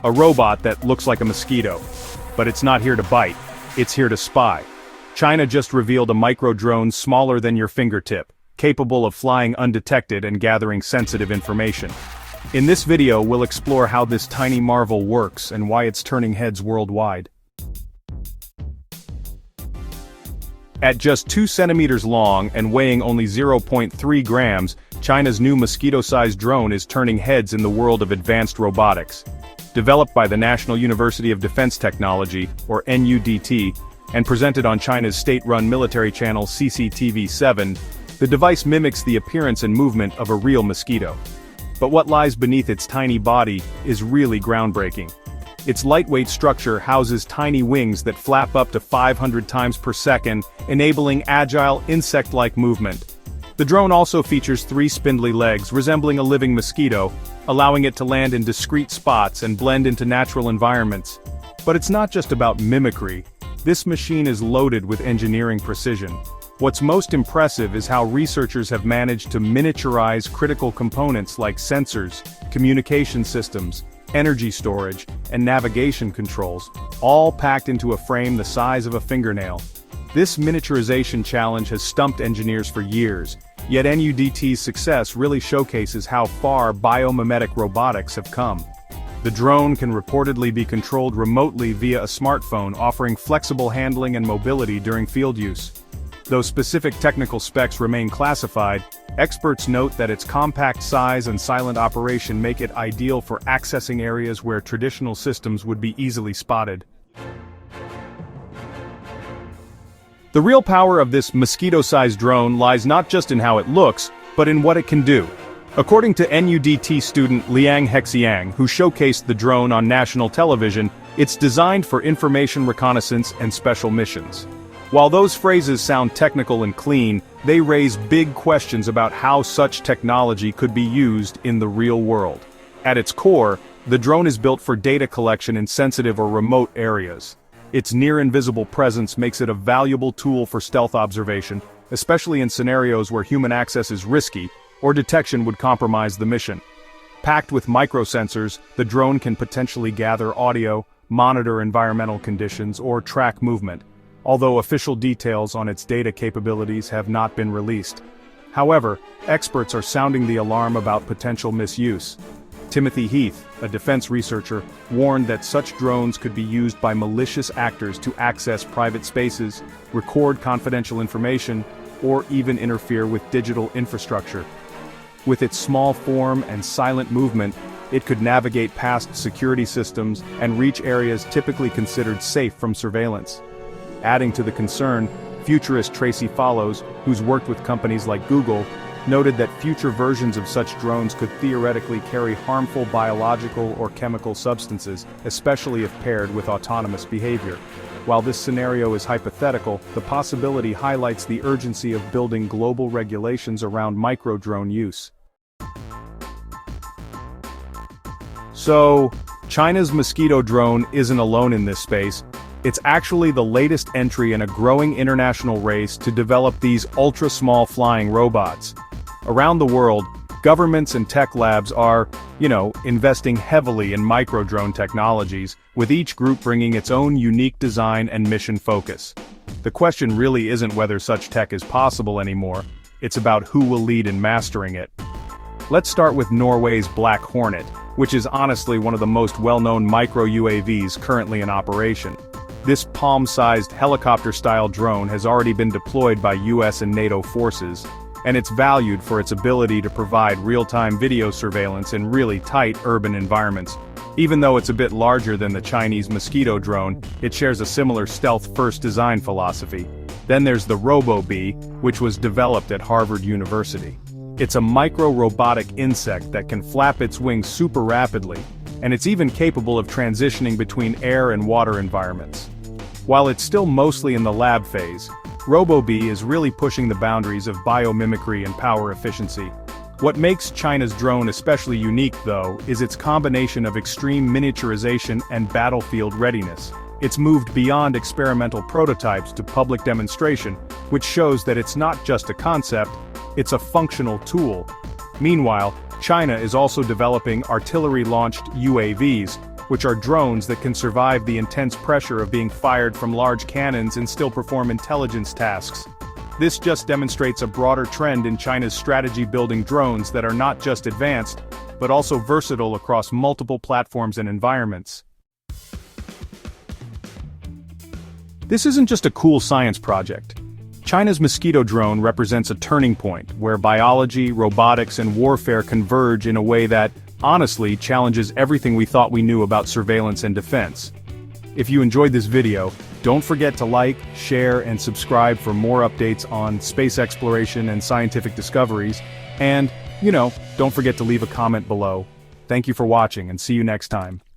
A robot that looks like a mosquito. But it's not here to bite, it's here to spy. China just revealed a microdrone smaller than your fingertip, capable of flying undetected and gathering sensitive information. In this video we'll explore how this tiny marvel works and why it's turning heads worldwide. At just 2 centimeters long and weighing only 0.3 grams, China's new mosquito-sized drone is turning heads in the world of advanced robotics. Developed by the National University of Defense Technology, or NUDT, and presented on China's state-run military channel CCTV-7, the device mimics the appearance and movement of a real mosquito. But what lies beneath its tiny body is really groundbreaking. Its lightweight structure houses tiny wings that flap up to 500 times per second, enabling agile, insect-like movement. The drone also features 3 spindly legs resembling a living mosquito, allowing it to land in discrete spots and blend into natural environments. But it's not just about mimicry. This machine is loaded with engineering precision. What's most impressive is how researchers have managed to miniaturize critical components like sensors, communication systems, energy storage, and navigation controls, all packed into a frame the size of a fingernail. This miniaturization challenge has stumped engineers for years, yet NUDT's success really showcases how far biomimetic robotics have come. The drone can reportedly be controlled remotely via a smartphone, offering flexible handling and mobility during field use. Though specific technical specs remain classified, experts note that its compact size and silent operation make it ideal for accessing areas where traditional systems would be easily spotted. The real power of this mosquito-sized drone lies not just in how it looks, but in what it can do. According to NUDT student Liang Hexiang, who showcased the drone on national television, it's designed for information reconnaissance and special missions. While those phrases sound technical and clean, they raise big questions about how such technology could be used in the real world. At its core, the drone is built for data collection in sensitive or remote areas. Its near-invisible presence makes it a valuable tool for stealth observation, especially in scenarios where human access is risky, or detection would compromise the mission. Packed with microsensors, the drone can potentially gather audio, monitor environmental conditions, or track movement, although official details on its data capabilities have not been released. However, experts are sounding the alarm about potential misuse. Timothy Heath, a defense researcher, warned that such drones could be used by malicious actors to access private spaces, record confidential information, or even interfere with digital infrastructure. With its small form and silent movement, it could navigate past security systems and reach areas typically considered safe from surveillance. Adding to the concern, futurist Tracy Follows, who's worked with companies like Google, noted that future versions of such drones could theoretically carry harmful biological or chemical substances, especially if paired with autonomous behavior. While this scenario is hypothetical, the possibility highlights the urgency of building global regulations around microdrone use. So, China's Mosquito Drone isn't alone in this space. It's actually the latest entry in a growing international race to develop these ultra-small flying robots. Around the world, governments and tech labs are, investing heavily in microdrone technologies, with each group bringing its own unique design and mission focus. The question really isn't whether such tech is possible anymore, it's about who will lead in mastering it. Let's start with Norway's Black Hornet, which is honestly one of the most well-known micro-UAVs currently in operation. This palm-sized helicopter-style drone has already been deployed by US and NATO forces, and it's valued for its ability to provide real-time video surveillance in really tight urban environments. Even though it's a bit larger than the Chinese Mosquito Drone, it shares a similar stealth-first design philosophy. Then there's the Robotic, which was developed at Harvard University. It's a micro-robotic insect that can flap its wings super rapidly, and it's even capable of transitioning between air and water environments. While it's still mostly in the lab phase, Robotic is really pushing the boundaries of biomimicry and power efficiency. What makes China's drone especially unique, though, is its combination of extreme miniaturization and battlefield readiness. It's moved beyond experimental prototypes to public demonstration, which shows that it's not just a concept, it's a functional tool. Meanwhile, China is also developing artillery-launched UAVs, which are drones that can survive the intense pressure of being fired from large cannons and still perform intelligence tasks. This just demonstrates a broader trend in China's strategy building drones that are not just advanced, but also versatile across multiple platforms and environments. This isn't just a cool science project. China's Mosquito Drone represents a turning point where biology, robotics, and warfare converge in a way that, honestly, challenges everything we thought we knew about surveillance and defense. If you enjoyed this video, don't forget to like, share, and subscribe for more updates on space exploration and scientific discoveries, and, don't forget to leave a comment below. Thank you for watching and see you next time.